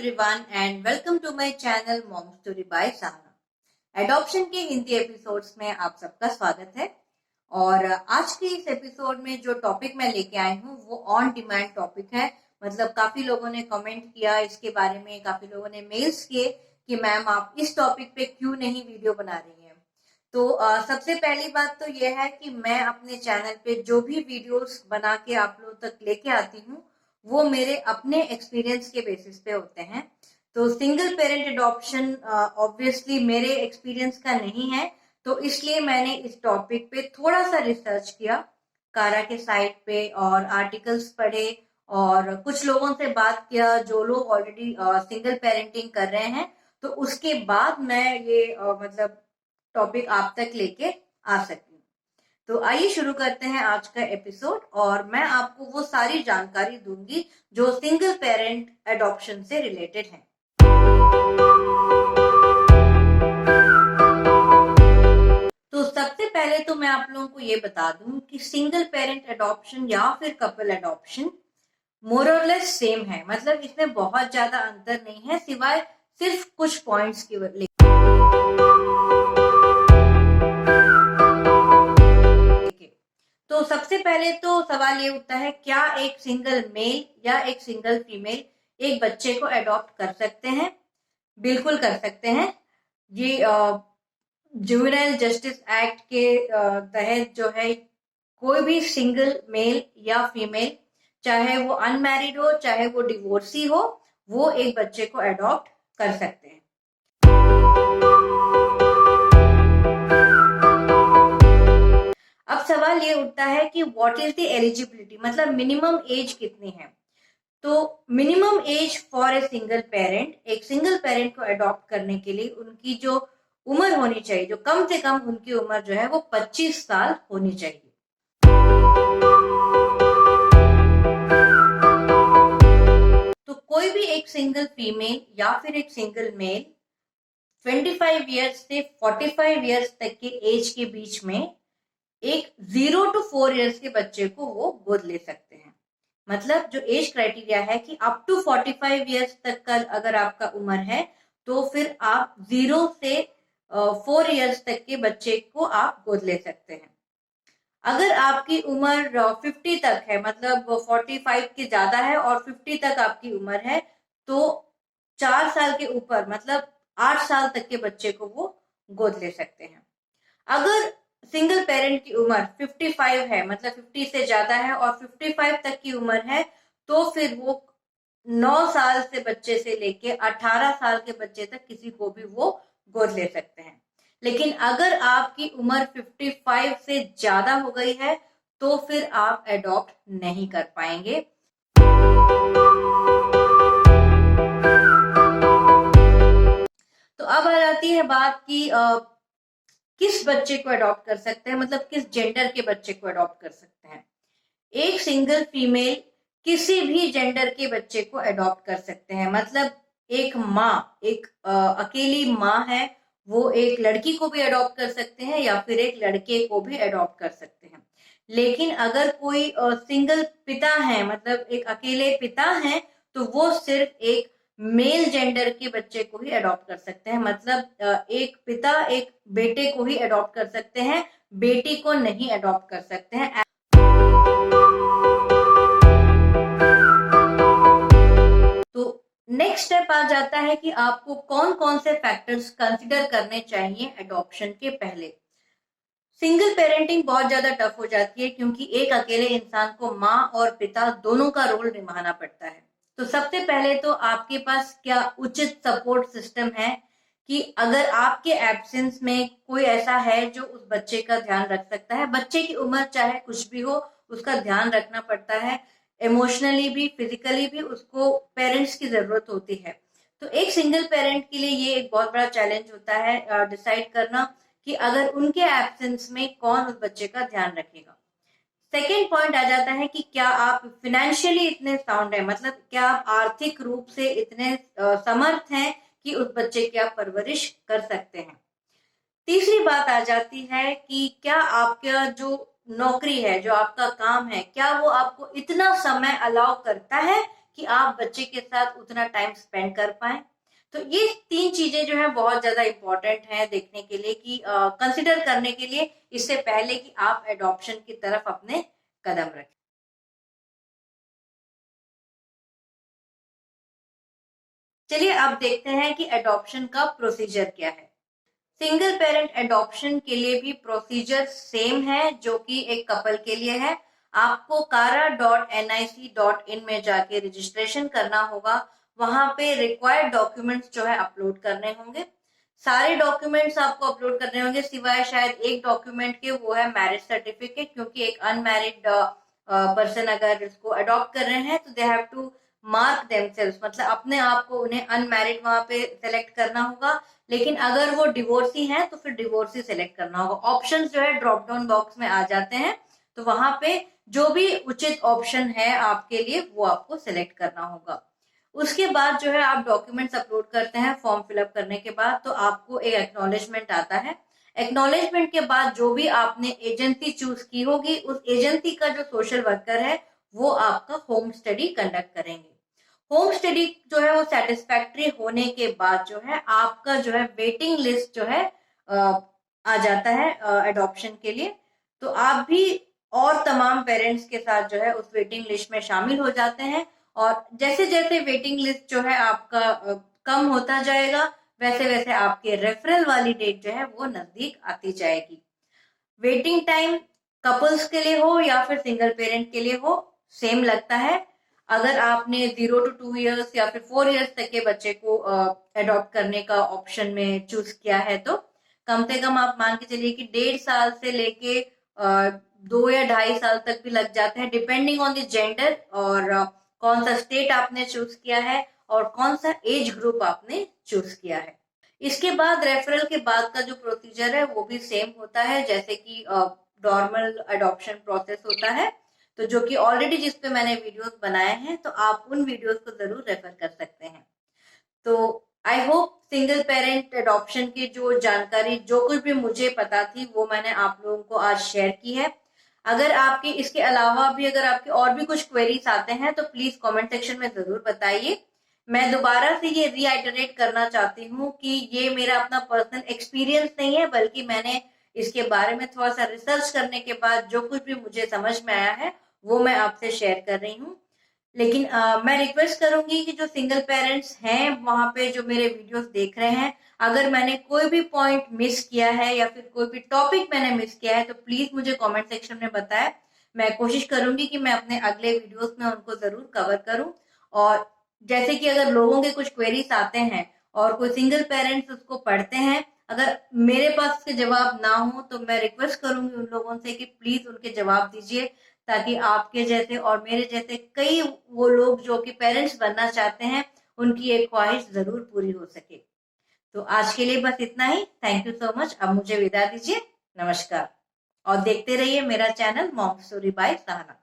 everyone and welcome to my channel Mom Story by Sahana. Adoption के Hindi episodes में आप सबका स्वागत है। और आज के इस एपिसोड में जो टॉपिक मैं लेके आई हूँ वो ऑन डिमांड टॉपिक है। मतलब काफी लोगों ने कमेंट किया इसके बारे में, काफी लोगों ने मेल्स किए कि मैम आप इस टॉपिक पे क्यों नहीं वीडियो बना रही हैं। तो सबसे पहली बात तो ये है कि मैं अपने चैनल पे जो भी वीडियोस बना के आप लोगों तक लेके आती हूँ वो मेरे अपने एक्सपीरियंस के बेसिस पे होते हैं। तो सिंगल पेरेंट एडॉप्शन ऑब्वियसली मेरे एक्सपीरियंस का नहीं है, तो इसलिए मैंने इस टॉपिक पे थोड़ा सा रिसर्च किया कारा के साइट पे और आर्टिकल्स पढ़े और कुछ लोगों से बात किया जो लोग ऑलरेडी सिंगल पेरेंटिंग कर रहे हैं। तो उसके बाद मैं ये मतलब टॉपिक आप तक लेके आ सकती हूँ। तो आइए शुरू करते हैं आज का एपिसोड और मैं आपको वो सारी जानकारी दूंगी जो सिंगल पेरेंट एडॉप्शन से रिलेटेड है। तो सबसे पहले तो मैं आप लोगों को ये बता दूं कि सिंगल पेरेंट एडॉप्शन या फिर कपल एडॉप्शन मोर और लेस सेम है। मतलब इसमें बहुत ज्यादा अंतर नहीं है सिवाय सिर्फ कुछ पॉइंट्स की वजह। तो सबसे पहले तो सवाल ये उठता है, क्या एक सिंगल मेल या एक सिंगल फीमेल एक बच्चे को अडॉप्ट कर सकते हैं? बिल्कुल कर सकते हैं। ये जुवेनाइल जस्टिस एक्ट के तहत जो है कोई भी सिंगल मेल या फीमेल, चाहे वो अनमैरिड हो चाहे वो डिवोर्सी हो, वो एक बच्चे को अडॉप्ट कर सकते हैं। अब सवाल ये उठता है कि व्हाट इज द एलिजिबिलिटी, मतलब मिनिमम एज कितनी है। तो minimum age for a single parent, एक सिंगल पेरेंट को अडॉप्ट करने के लिए उनकी जो उम्र होनी चाहिए, जो कम से कम उनकी उम्र जो है वो 25 साल होनी चाहिए। तो कोई भी एक सिंगल फीमेल या फिर एक सिंगल मेल 25 ईयर्स से 45 ईयर्स तक के एज के बीच में एक 0 to 4 ईयर्स के बच्चे को वो गोद ले सकते हैं। मतलब जो एज क्राइटेरिया है कि अप टू 45 ईयर्स तक का अगर आपका उम्र है तो फिर आप 0 से 4 ईयर्स तक के बच्चे को आप गोद ले सकते हैं। अगर आपकी उम्र 50 तक है, मतलब 45 के ज्यादा है और 50 तक आपकी उम्र है, तो 4 साल के ऊपर मतलब 8 साल तक के बच्चे को वो गोद ले सकते हैं। अगर सिंगल पेरेंट की उम्र 55 है, मतलब 50 से ज्यादा है और 55 तक की उम्र है, तो फिर वो 9 साल से बच्चे से लेके 18 साल के बच्चे तक किसी को भी वो गोद ले सकते हैं। लेकिन अगर आपकी उम्र 55 से ज्यादा हो गई है तो फिर आप अडॉप्ट नहीं कर पाएंगे। तो अब आ जाती है बात की किस बच्चे को अडॉप्ट कर सकते हैं, मतलब किस जेंडर के बच्चे को अडॉप्ट कर सकते हैं। एक सिंगल फीमेल किसी भी जेंडर के बच्चे को अडॉप्ट कर सकते हैं। मतलब एक माँ, एक अकेली माँ है, वो एक लड़की को भी अडॉप्ट कर सकते हैं या फिर एक लड़के को भी अडॉप्ट कर सकते हैं। लेकिन अगर कोई सिंगल पिता है, मतलब एक अकेले पिता हैं, तो वो सिर्फ एक मेल जेंडर के बच्चे को ही अडॉप्ट कर सकते हैं। मतलब एक पिता एक बेटे को ही अडॉप्ट कर सकते हैं, बेटी को नहीं अडॉप्ट कर सकते हैं। तो नेक्स्ट स्टेप आ जाता है कि आपको कौन कौन से फैक्टर्स कंसिडर करने चाहिए अडॉप्शन के पहले। सिंगल पेरेंटिंग बहुत ज्यादा टफ हो जाती है क्योंकि एक अकेले इंसान को माँ और पिता दोनों का रोल निभाना पड़ता है। तो सबसे पहले तो आपके पास क्या उचित सपोर्ट सिस्टम है कि अगर आपके एब्सेंस में कोई ऐसा है जो उस बच्चे का ध्यान रख सकता है। बच्चे की उम्र चाहे कुछ भी हो, उसका ध्यान रखना पड़ता है। इमोशनली भी, फिजिकली भी उसको पेरेंट्स की जरूरत होती है। तो एक सिंगल पेरेंट के लिए ये एक बहुत बड़ा चैलेंज होता है डिसाइड करना कि अगर उनके एब्सेंस में कौन उस बच्चे का ध्यान रखेगा। सेकेंड पॉइंट आ जाता है कि क्या आप फिनेंशियली इतने साउंड है, मतलब क्या आप आर्थिक रूप से इतने समर्थ हैं कि उस बच्चे की आप परवरिश कर सकते हैं। तीसरी बात आ जाती है कि क्या आपका जो नौकरी है, जो आपका काम है, क्या वो आपको इतना समय अलाउ करता है कि आप बच्चे के साथ उतना टाइम स्पेंड कर पाए। तो ये 3 चीजें जो है बहुत ज्यादा इंपॉर्टेंट है देखने के लिए कि कंसिडर करने के लिए, इससे पहले कि आप एडॉप्शन की तरफ अपने कदम रखें। चलिए अब देखते हैं कि एडॉप्शन का प्रोसीजर क्या है। सिंगल पेरेंट एडॉप्शन के लिए भी प्रोसीजर सेम है जो कि एक कपल के लिए है। आपको kara.nic.in में जाके रजिस्ट्रेशन करना होगा। वहां पे रिक्वायर्ड डॉक्यूमेंट्स जो है अपलोड करने होंगे। सारे डॉक्यूमेंट्स आपको अपलोड करने होंगे सिवाय शायद एक डॉक्यूमेंट के, वो है मैरिज सर्टिफिकेट, क्योंकि एक अनमैरिड पर्सन अगर इसको अडॉप्ट कर रहे हैं तो they have to mark themselves, मतलब अपने आप को उन्हें अनमैरिड वहां पे सेलेक्ट करना होगा। लेकिन अगर वो डिवोर्सी हैं तो फिर डिवोर्सी सेलेक्ट करना होगा। ऑप्शंस जो है ड्रॉप डाउन बॉक्स में आ जाते हैं, तो वहां पे जो भी उचित ऑप्शन है आपके लिए वो आपको सेलेक्ट करना होगा। उसके बाद जो है आप डॉक्यूमेंट्स अपलोड करते हैं। फॉर्म फिलअप करने के बाद तो आपको एक एक्नॉलेजमेंट आता है। एक्नॉलेजमेंट के बाद जो भी आपने एजेंसी चूज की होगी, उस एजेंसी का जो सोशल वर्कर है वो आपका होम स्टडी कंडक्ट करेंगे। होम स्टडी जो है वो सेटिस्फैक्ट्री होने के बाद जो है आपका जो है वेटिंग लिस्ट जो है आ जाता है एडॉप्शन के लिए। तो आप भी और तमाम पेरेंट्स के साथ जो है उस वेटिंग लिस्ट में शामिल हो जाते हैं। और जैसे जैसे वेटिंग लिस्ट जो है आपका कम होता जाएगा, वैसे वैसे आपके रेफरल वाली डेट जो है वो नजदीक आती जाएगी। वेटिंग टाइम कपल्स के लिए हो या फिर सिंगल पेरेंट के लिए हो, सेम लगता है। अगर आपने 0 to 2 years या फिर 4 years तक के बच्चे को अडॉप्ट करने का ऑप्शन में चूज किया है तो कम से कम आप मान के चलिए कि 1.5 साल से लेके 2 या 2.5 साल तक भी लग जाते हैं, डिपेंडिंग ऑन द जेंडर और कौन सा स्टेट आपने चूज किया है और कौन सा एज ग्रुप आपने चूज किया है। इसके बाद रेफरल के बाद का जो प्रोसीजर है वो भी सेम होता है जैसे कि नॉर्मल अडॉप्शन प्रोसेस होता है। तो जो कि ऑलरेडी जिस पे मैंने वीडियोस बनाए हैं, तो आप उन वीडियोस को जरूर रेफर कर सकते हैं। तो I hope single parent adoption की जो जानकारी जो कुछ भी मुझे पता थी वो मैंने आप लोगों को आज शेयर की है। अगर आपकी इसके अलावा भी अगर आपके और भी कुछ क्वेरीज आते हैं तो प्लीज कमेंट सेक्शन में जरूर बताइए। मैं दोबारा से ये रीआइटरेट करना चाहती हूँ कि ये मेरा अपना पर्सनल एक्सपीरियंस नहीं है, बल्कि मैंने इसके बारे में थोड़ा सा रिसर्च करने के बाद जो कुछ भी मुझे समझ में आया है वो मैं आपसे शेयर कर रही हूँ। लेकिन मैं रिक्वेस्ट करूंगी कि जो सिंगल पेरेंट्स हैं वहां पे जो मेरे वीडियोस देख रहे हैं, अगर मैंने कोई भी पॉइंट मिस किया है या फिर कोई भी टॉपिक मैंने मिस किया है तो प्लीज मुझे कमेंट सेक्शन में बताएं। मैं कोशिश करूंगी कि मैं अपने अगले वीडियोस में उनको जरूर कवर करूं। और जैसे कि अगर लोगों के कुछ क्वेरीज आते हैं और कोई सिंगल पेरेंट्स उसको पढ़ते हैं, अगर मेरे पास उसके जवाब ना हो तो मैं रिक्वेस्ट करूंगी उन लोगों से कि प्लीज उनके जवाब दीजिए, ताकि आपके जैसे और मेरे जैसे कई वो लोग जो कि पेरेंट्स बनना चाहते हैं उनकी एक ख्वाहिश जरूर पूरी हो सके। तो आज के लिए बस इतना ही। Thank you so much. अब मुझे विदा दीजिए। नमस्कार। और देखते रहिए मेरा channel mom story by Sahana.